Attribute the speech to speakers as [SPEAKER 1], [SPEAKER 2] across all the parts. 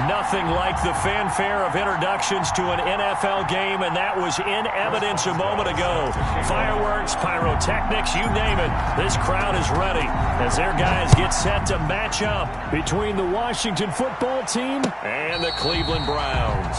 [SPEAKER 1] Nothing like the fanfare of introductions to an NFL game, and that was in evidence a moment ago. Fireworks, pyrotechnics, you name it. This crowd is ready as their guys get set to match up between the Washington football team and the Cleveland Browns.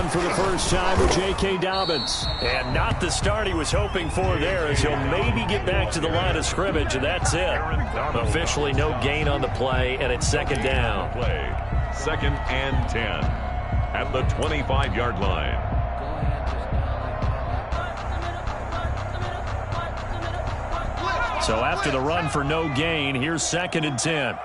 [SPEAKER 1] For the first time with J.K. Dobbins. And not the start he was hoping for there, as he'll maybe get back to the line of scrimmage, and that's it. Officially no gain on the play, and it's second down.
[SPEAKER 2] Second and 10 at the 25-yard line.
[SPEAKER 1] So after the run for no gain, here's second and 10.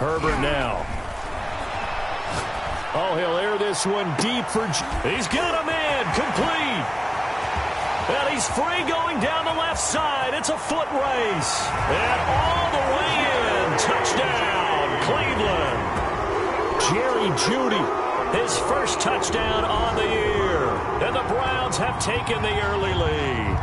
[SPEAKER 1] Herbert now. Oh, he'll air this one deep for... He's got him in. Complete. And he's free going down the left side. It's a foot race. And all the way in. Touchdown, Cleveland. Jerry Jeudy, his first touchdown on the year. And the Browns have taken the early lead.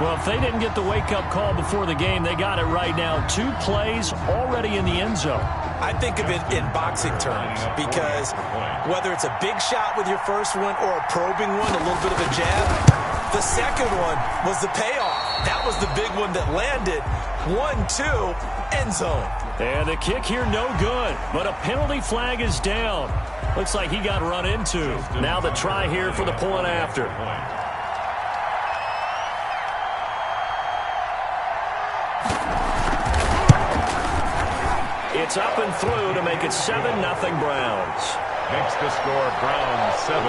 [SPEAKER 1] Well, if they didn't get the wake-up call before the game, they got it right now. 2 plays already in the end zone.
[SPEAKER 3] I think of it in boxing terms because whether it's a big shot with your first one or a probing one, a little bit of a jab, the second one was the payoff. That was the big one that landed. 1-2, end zone.
[SPEAKER 1] And the kick here no good, but a penalty flag is down. Looks like he got run into. Now the try here for the point after. It's up and through to make it 7-0 Browns.
[SPEAKER 2] Makes the score Browns 7,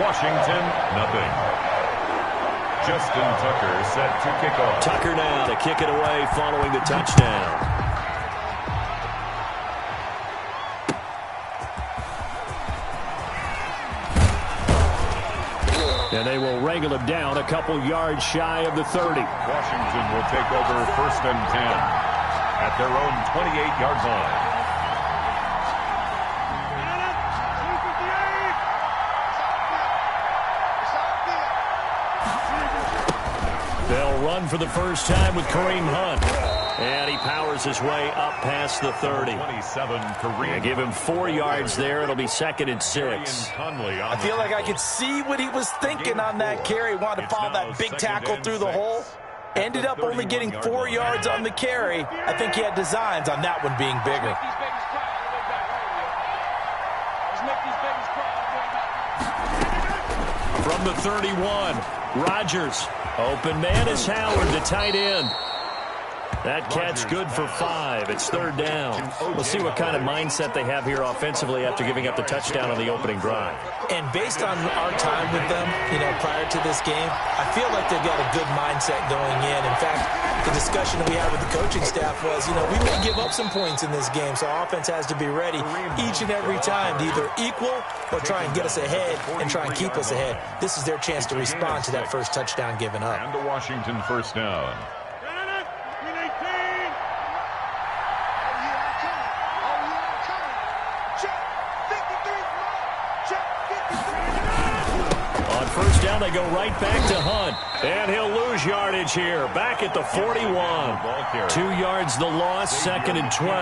[SPEAKER 2] Washington nothing. Justin Tucker set to kick off.
[SPEAKER 1] Tucker now to kick it away following the touchdown. And they will wrangle him down a couple yards shy of the 30.
[SPEAKER 2] Washington will take over first and 10 at their own 28-yard line.
[SPEAKER 1] They'll run for the first time with Kareem Hunt. And he powers his way up past the 30.
[SPEAKER 2] 27, Kareem.
[SPEAKER 1] Give him 4 yards there. It'll be second and 6.
[SPEAKER 3] I feel like I could see what he was thinking on that carry. Wanted to follow that big tackle through the hole. Ended up only getting 4 yards on the carry. I think he had designs on that one being bigger.
[SPEAKER 1] From the 31, Rodgers. Open man is Howard, the tight end. That catch good for 5. It's third down. We'll see what kind of mindset they have here offensively after giving up the touchdown on the opening drive.
[SPEAKER 3] And based on our time with them, prior to this game, I feel like they've got a good mindset going in. In fact, the discussion that we had with the coaching staff was, we may give up some points in this game, so our offense has to be ready each and every time to either equal or try and get us ahead and try and keep us ahead. This is their chance to respond to that first touchdown given up.
[SPEAKER 2] And the Washington first down.
[SPEAKER 1] First down, they go right back to Hunt. And he'll lose yardage here. Back at the 41. 2 yards the loss, second and 12.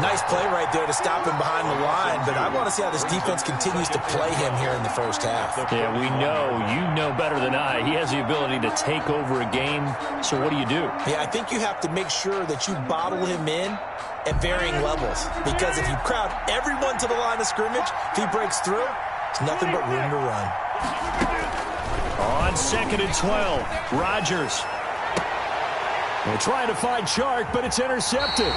[SPEAKER 3] Nice play right there to stop him behind the line, but I want to see how this defense continues to play him here in the first half.
[SPEAKER 1] Yeah, we know. You know better than I. He has the ability to take over a game, so what do you do?
[SPEAKER 3] Yeah, I think you have to make sure that you bottle him in at varying levels, because if you crowd everyone to the line of scrimmage, if he breaks through, it's nothing but room to run.
[SPEAKER 1] On second and 12, Rodgers. They're trying to find Chark, but it's intercepted.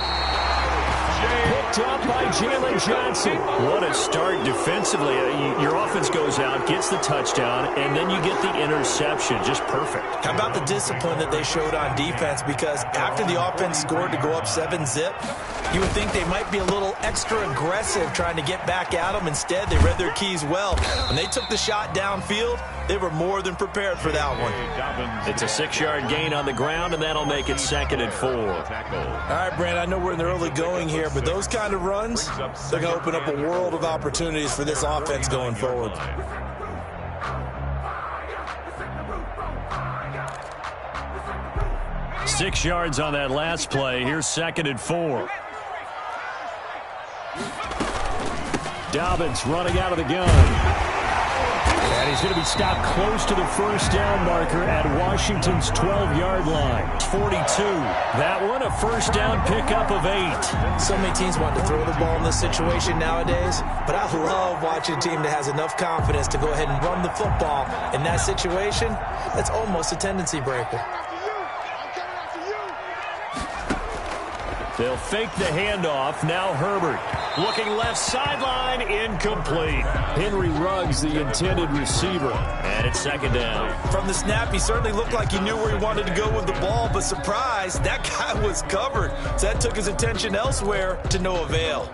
[SPEAKER 1] Picked up by Jalen Johnson. What a start defensively. Your offense goes out, gets the touchdown, and then you get the interception. Just perfect.
[SPEAKER 3] How about the discipline that they showed on defense? Because after the offense scored to go up 7-zip, you would think they might be a little extra aggressive trying to get back at them. Instead, they read their keys well. When they took the shot downfield, they were more than prepared for that one.
[SPEAKER 1] It's a 6-yard gain on the ground, and that'll make it 2nd and 4.
[SPEAKER 3] All right, Brand, I know we're in the early going here, but those kind of runs, they're going to open up a world of opportunities for this offense going forward.
[SPEAKER 1] Six yards on that last play. Here's 2nd and 4. Dobbins running out of the gun. And he's going to be stopped close to the first down marker at Washington's 12-yard line. 42. That one, a first down pickup of 8.
[SPEAKER 3] So many teams want to throw the ball in this situation nowadays, but I love watching a team that has enough confidence to go ahead and run the football. In that situation, that's almost a tendency breaker.
[SPEAKER 1] They'll fake the handoff. Now Herbert. Looking left sideline, incomplete. Henry Ruggs, the intended receiver. And it's 2nd down.
[SPEAKER 3] From the snap, he certainly looked like he knew where he wanted to go with the ball, but surprise, that guy was covered. So that took his attention elsewhere to no avail.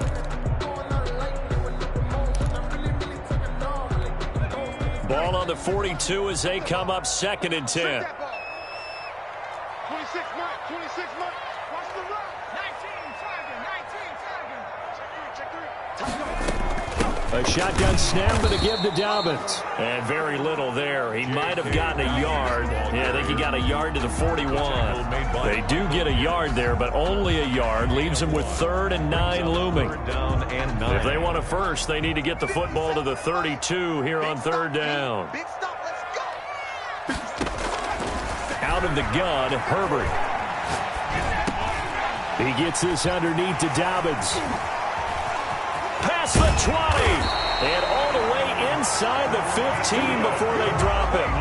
[SPEAKER 1] Ball on the 42 as they come up 2nd and 10.
[SPEAKER 4] 26 Mike, 26 Mike. Watch the run. 19 tagging.
[SPEAKER 1] A shotgun snap and a give to Dobbins. And very little there. He might have gotten a yard. Yeah, I think he got a yard to the 41. They do get a yard there, but only a yard. Leaves them with 3rd and 9 looming. If they want a first, they need to get the football to the 32 here on 3rd down. Out of the gun, Herbert. He gets this underneath to Dobbins. Past the 20. And all the way inside the 15 before they drop him.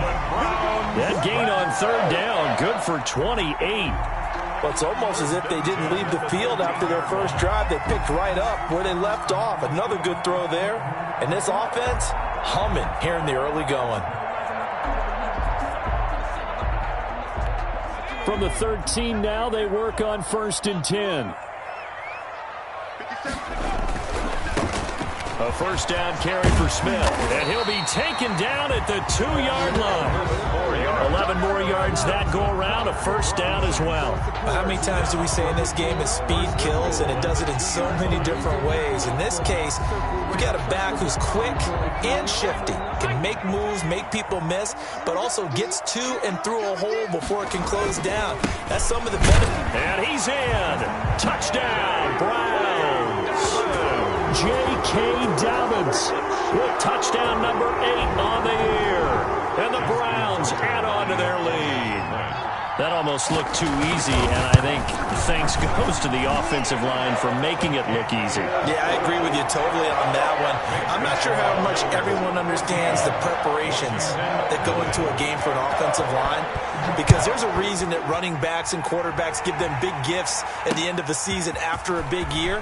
[SPEAKER 1] That gain on 3rd down, good for 28.
[SPEAKER 3] Well, it's almost as if they didn't leave the field after their first drive. They picked right up where they left off. Another good throw there. And this offense, humming here in the early going.
[SPEAKER 1] From the 13 now, they work on 1st and 10. A first down carry for Smith. And he'll be taken down at the 2-yard line. 11 more yards that go around. A first down as well.
[SPEAKER 3] How many times do we say in this game that speed kills, and it does it in so many different ways? In this case, we got a back who's quick and shifty. Can make moves, make people miss, but also gets to and through a hole before it can close down. That's some of the benefit.
[SPEAKER 1] And he's in. Touchdown, Browns. J.K. Dobbins with touchdown number 8 on the year. And the Browns add on to their lead. That almost looked too easy, and I think thanks goes to the offensive line for making it look easy.
[SPEAKER 3] Yeah, I agree with you totally on that one. I'm not sure how much everyone understands the preparations that go into a game for an offensive line, because there's a reason that running backs and quarterbacks give them big gifts at the end of the season after a big year.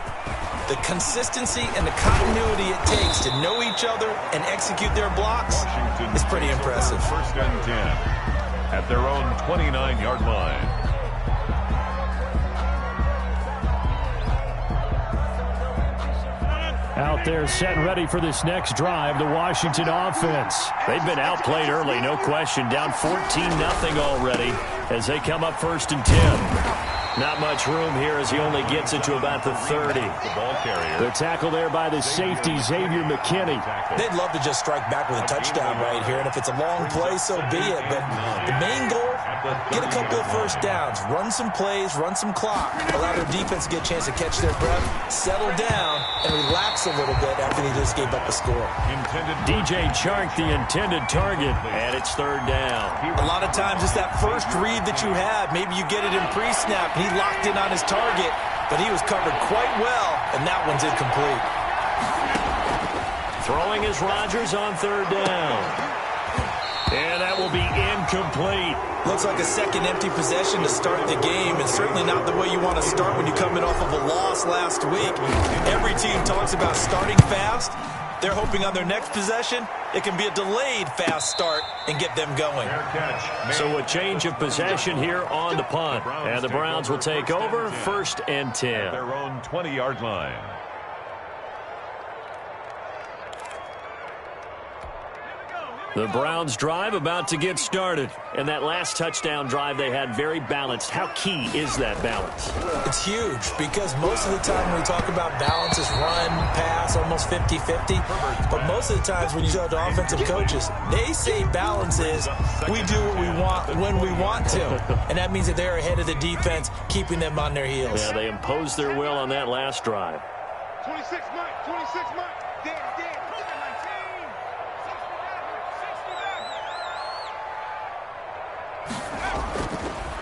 [SPEAKER 3] The consistency and the continuity it takes to know each other and execute their blocks is pretty impressive.
[SPEAKER 2] 1st and 10 at their own 29-yard line.
[SPEAKER 1] Out there set and ready for this next drive, the Washington offense. They've been outplayed early, no question. Down 14-0 already as they come up 1st and 10. Not much room here as he only gets it to about the 30.
[SPEAKER 2] The ball carrier.
[SPEAKER 1] The tackle there by the safety, Xavier McKinney.
[SPEAKER 3] They'd love to just strike back with a touchdown right here, and if it's a long play, so be it. But the main goal, get a couple of first downs, run some plays, run some clock, allow their defense to get a chance to catch their breath, settle down, and relax a little bit after they just gave up a score.
[SPEAKER 1] DJ Chark, the intended target, and it's 3rd down.
[SPEAKER 3] A lot of times it's that first read that you have. Maybe you get it in pre-snap, and he locked in on his target, but he was covered quite well, and that one's incomplete.
[SPEAKER 1] Throwing is Rodgers on 3rd down. And that will be incomplete.
[SPEAKER 3] Looks like a second empty possession to start the game, and certainly not the way you want to start when you're coming off of a loss last week. Every team talks about starting fast. They're hoping on their next possession, it can be a delayed fast start and get them going.
[SPEAKER 1] So a change of possession here on the punt. And the Browns will take over 1st and 10.
[SPEAKER 2] Their own 20-yard line.
[SPEAKER 1] The Browns drive about to get started. And that last touchdown drive they had very balanced. How key is that balance?
[SPEAKER 3] It's huge because most of the time when we talk about balance is run, pass, almost 50-50. But most of the times when you talk to offensive coaches, they say balance is we do what we want when we want to. And that means that they're ahead of the defense, keeping them on their heels.
[SPEAKER 1] Yeah, they imposed their will on that last drive.
[SPEAKER 4] 26 Mike, 26 Mike. Dead.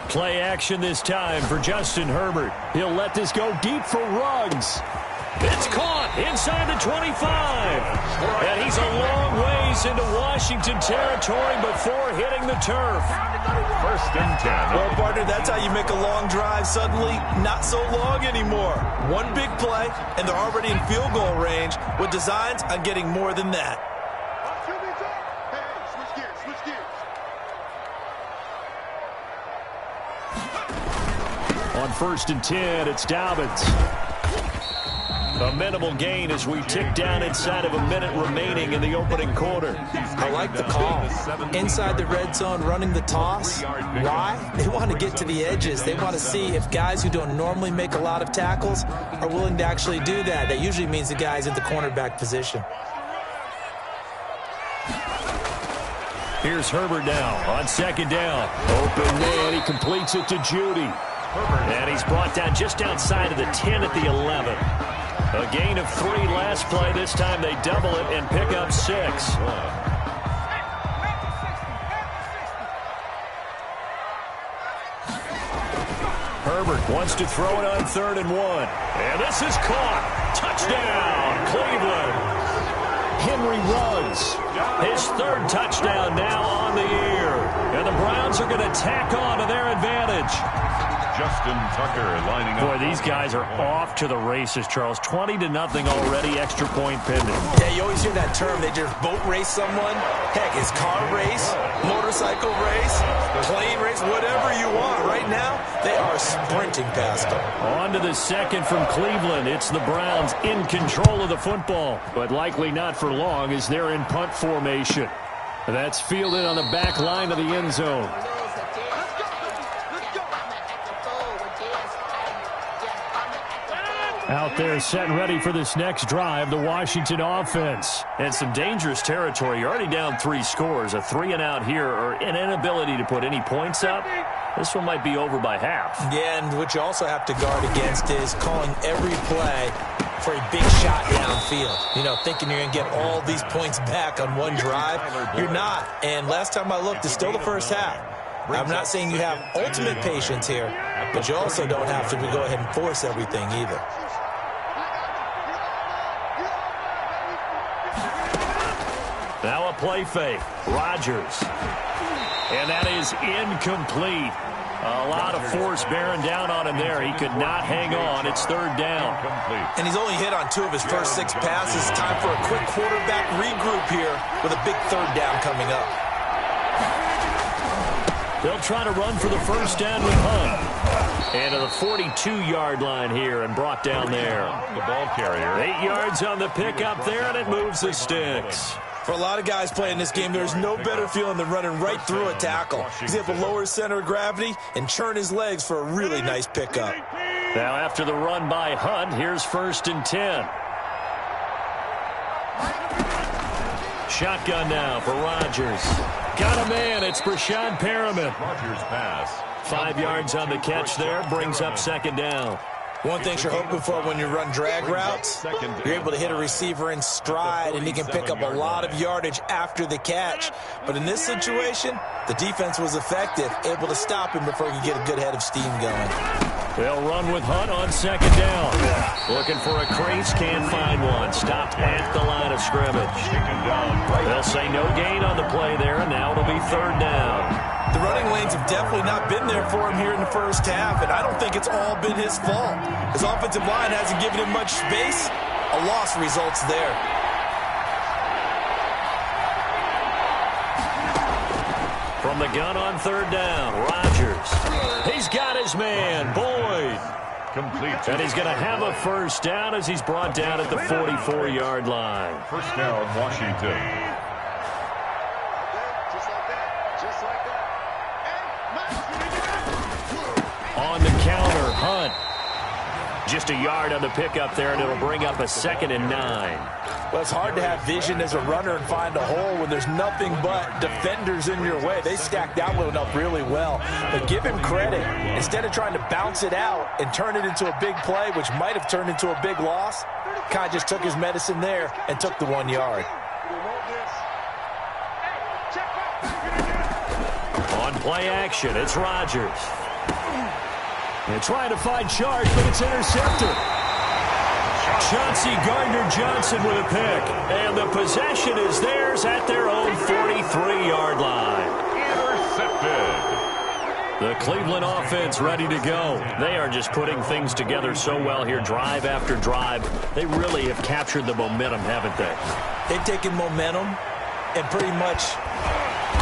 [SPEAKER 1] Play action this time for Justin Herbert. He'll let this go deep for Ruggs. It's caught inside the 25. And he's a long ways into Washington territory before hitting the turf.
[SPEAKER 2] 1st and 10.
[SPEAKER 3] Well, partner, that's how you make a long drive suddenly not so long anymore. One big play, and they're already in field goal range with designs on getting more than that.
[SPEAKER 1] On 1st and 10, it's Dobbins. A minimal gain as we tick down inside of a minute remaining in the opening quarter.
[SPEAKER 3] I like the call. Inside the red zone, running the toss. Why? They want to get to the edges. They want to see if guys who don't normally make a lot of tackles are willing to actually do that. That usually means the guys at the cornerback position.
[SPEAKER 1] Here's Herbert now on 2nd down. Open man, he completes it to Judy. And he's brought down just outside of the 10 at the 11. A gain of 3 last play. This time they double it and pick up 6. Herbert wants to throw it on 3rd and 1. And this is caught. Touchdown, Cleveland. Henry Ruggs, his 3rd touchdown now on the year. And the Browns are going to tack on to their advantage.
[SPEAKER 2] Justin Tucker lining up.
[SPEAKER 1] Boy, these guys are off to the races, Charles. 20-0 already, extra point pending.
[SPEAKER 3] Yeah, you always hear that term. They just boat race someone. Heck, it's car race, motorcycle race, plane race, whatever you want. Right now, they are sprinting past them.
[SPEAKER 1] On to the 2nd from Cleveland. It's the Browns in control of the football, but likely not for long as they're in punt formation. That's fielded on the back line of the end zone. Out there set and ready for this next drive, the Washington offense. And some dangerous territory. You're already down 3 scores. A 3-and-out here or an inability to put any points up. This one might be over by half. Yeah, and what you also have to guard against is calling every play for a big shot downfield. You know, thinking you're going to get all these points back on one drive. You're not. And last time I looked, it's still the first half. I'm not saying you have ultimate patience here, but you also don't have to go ahead and force everything either. Now a play fake. Rodgers. And that is incomplete. A lot of force bearing down on him there. He could not hang on. It's 3rd down.
[SPEAKER 3] And he's only hit on 2 of his first 6 passes. Time for a quick quarterback regroup here with a big 3rd down coming up.
[SPEAKER 1] They'll try to run for the 1st down with Hunt. And to the 42-yard line here and brought down there.
[SPEAKER 2] The ball carrier.
[SPEAKER 1] 8 yards on the pickup there, and it moves the sticks.
[SPEAKER 3] For a lot of guys playing this game, there's no better feeling than running right through a tackle. He's able to lower his center of gravity and churn his legs for a really nice pickup.
[SPEAKER 1] Now after the run by Hunt, here's 1st and 10. Shotgun now for Rodgers. Got a man. It's Brashad Perriman.
[SPEAKER 2] Rodgers pass.
[SPEAKER 1] 5 yards on the catch there. Brings up 2nd down.
[SPEAKER 3] One thing you're hoping for when you run drag routes, you're able to hit a receiver in stride, and he can pick up a lot of yardage after the catch. But in this situation, the defense was effective, able to stop him before he could get a good head of steam going.
[SPEAKER 1] They'll run with Hunt on second down. Looking for a crease, can't find one. Stopped at the line of scrimmage. They'll say no gain on the play there, and now it'll be third down.
[SPEAKER 3] The running lanes have definitely not been there for him here in the first half, and I don't think it's all been his fault. His offensive line hasn't given him much space. A loss results there.
[SPEAKER 1] From the gun on third down, Rodgers. He's got his man, Boyd.
[SPEAKER 2] Complete.
[SPEAKER 1] And he's going to have a first down as he's brought down at the 44-yard line.
[SPEAKER 2] First down, Washington.
[SPEAKER 4] Just like that. Just like that.
[SPEAKER 1] On the counter, Hunt. Just a yard on the pickup there, and it'll bring up a 2nd and 9.
[SPEAKER 3] Well, it's hard to have vision as a runner and find a hole when there's nothing but defenders in your way. They stacked that one up really well. But give him credit. Instead of trying to bounce it out and turn it into a big play, which might have turned into a big loss, Kai just took his medicine there and took the 1 yard.
[SPEAKER 1] On play action, it's Rodgers. They're trying to find Chark, but it's intercepted. Chauncey Gardner-Johnson with a pick. And the possession is theirs at their own 43-yard line.
[SPEAKER 2] Intercepted.
[SPEAKER 1] The Cleveland offense ready to go. They are just putting things together so well here, drive after drive. They really have captured the momentum, haven't they?
[SPEAKER 3] They've taken momentum and pretty much...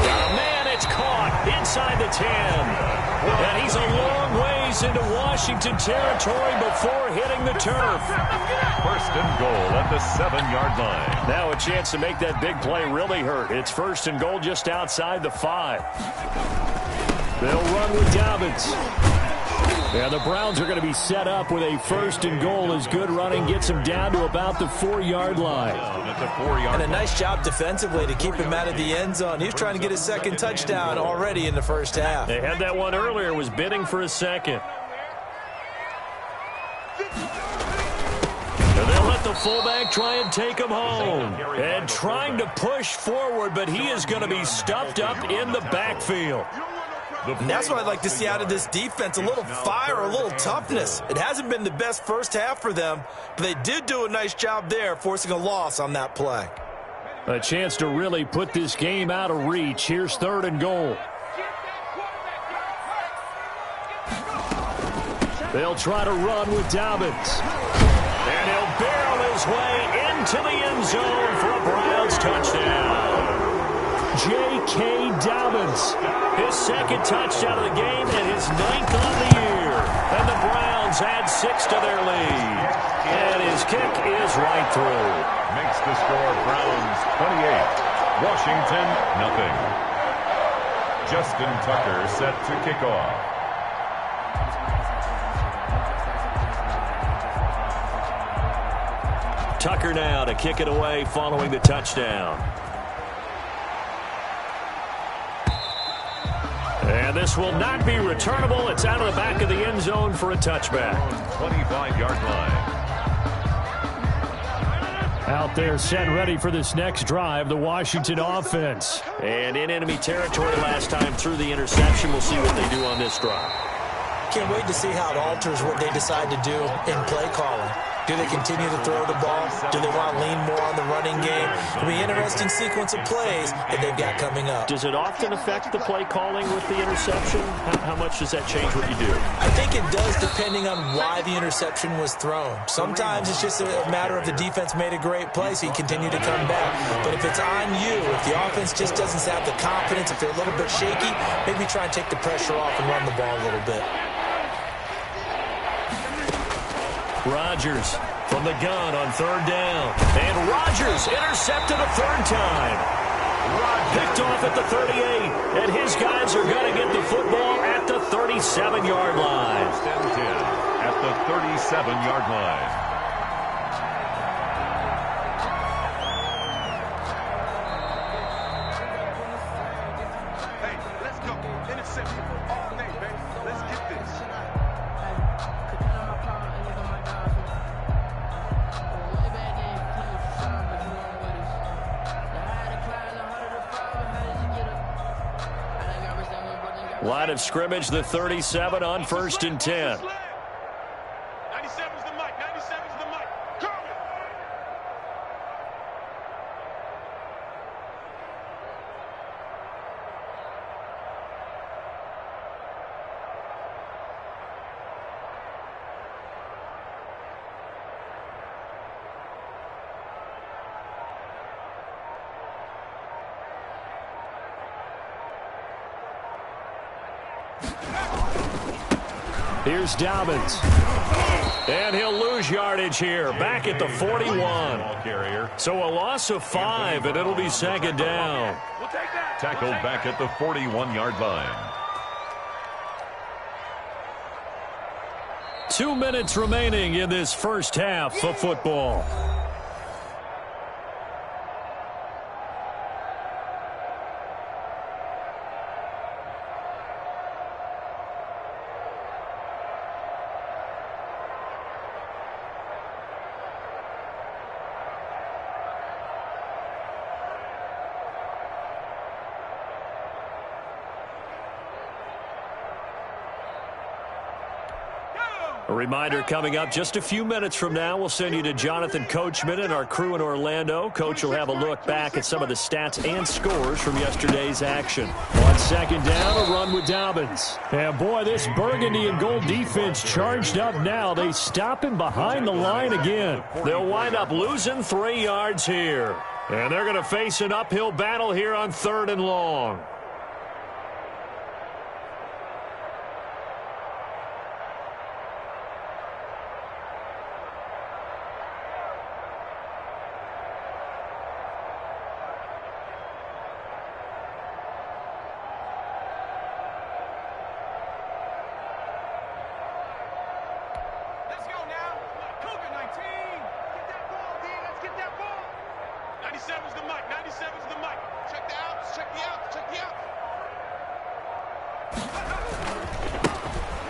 [SPEAKER 1] Man, it's caught inside the 10. And he's a long ways into Washington territory before hitting the turf.
[SPEAKER 2] First and goal at the 7-yard line.
[SPEAKER 1] Now a chance to make that big play really hurt. It's first and goal just outside the 5. They'll run with Dobbins. Yeah, the Browns are going to be set up with a first and goal as good running gets him down to about the 4-yard line.
[SPEAKER 3] And a nice job defensively to keep him out of the end zone. He was trying to get his second touchdown already in the first half.
[SPEAKER 1] They had that one earlier, was bidding for a second. And they'll let the fullback try and take him home. And trying to push forward, but he is going to be stuffed up in the backfield.
[SPEAKER 3] And that's what I'd like to see out of this defense, a little fire, a little toughness. It hasn't been the best first half for them, but they did do a nice job there, forcing a loss on that play.
[SPEAKER 1] A chance to really put this game out of reach. Here's third and goal. They'll try to run with Dobbins. And he'll barrel his way into the end zone for a Browns touchdown. J.K. Dobbins, his second touchdown of the game and his 9th on the year. And the Browns add 6 to their lead. And his kick is right through.
[SPEAKER 2] Makes the score Browns 28, Washington nothing. Justin Tucker set to kick off.
[SPEAKER 1] Tucker now to kick it away following the touchdown. And this will not be returnable. It's out of the back of the end zone for a touchback.
[SPEAKER 2] 25-yard line.
[SPEAKER 1] Out there set ready for this next drive, the Washington offense. And in enemy territory last time through the interception. We'll see what they do on this drive.
[SPEAKER 3] Can't wait to see how it alters what they decide to do in play calling. Do they continue to throw the ball? Do they want to lean more on the running game? It'll be an interesting sequence of plays that they've got coming up.
[SPEAKER 1] Does it often affect the play calling with the interception? How much does that change what you do?
[SPEAKER 3] I think it does depending on why the interception was thrown. Sometimes it's just a matter of the defense made a great play, so you continue to come back. But if it's on you, if the offense just doesn't have the confidence, if they're a little bit shaky, maybe try and take the pressure off and run the ball a little bit.
[SPEAKER 1] Rodgers from the gun on third down. And Rodgers intercepted a third time. Picked off at the 38. And his guys are going to get the football at the 37-yard line.
[SPEAKER 2] At the 37-yard line.
[SPEAKER 4] Hey, let's go. Interception all day, baby. Let's get this.
[SPEAKER 1] Line of scrimmage, the 37 on 1st and 10. Here's Dobbins. And he'll lose yardage here, back at the 41. So a loss of 5, and it'll be second down.
[SPEAKER 2] Tackled back at the 41-yard line.
[SPEAKER 1] 2 minutes remaining in this first half of football. A reminder coming up just a few minutes from now, we'll send you to Jonathan Coachman and our crew in Orlando. Coach will have a look back at some of the stats and scores from yesterday's action. On second down, a run with Dobbins. And boy, this burgundy and gold defense charged up now. They stop him behind the line again. They'll wind up losing 3 yards here. And they're going to face an uphill battle here on 3rd and long.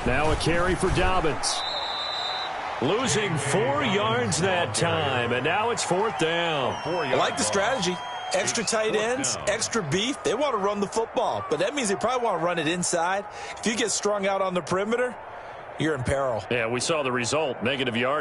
[SPEAKER 1] Now a carry for Dobbins. Losing 4 yards that time, and now it's 4th down.
[SPEAKER 3] I like the strategy. Extra tight ends, extra beef. They want to run the football, but that means they probably want to run it inside. If you get strung out on the perimeter, you're in peril.
[SPEAKER 1] Yeah, we saw the result, negative yardage.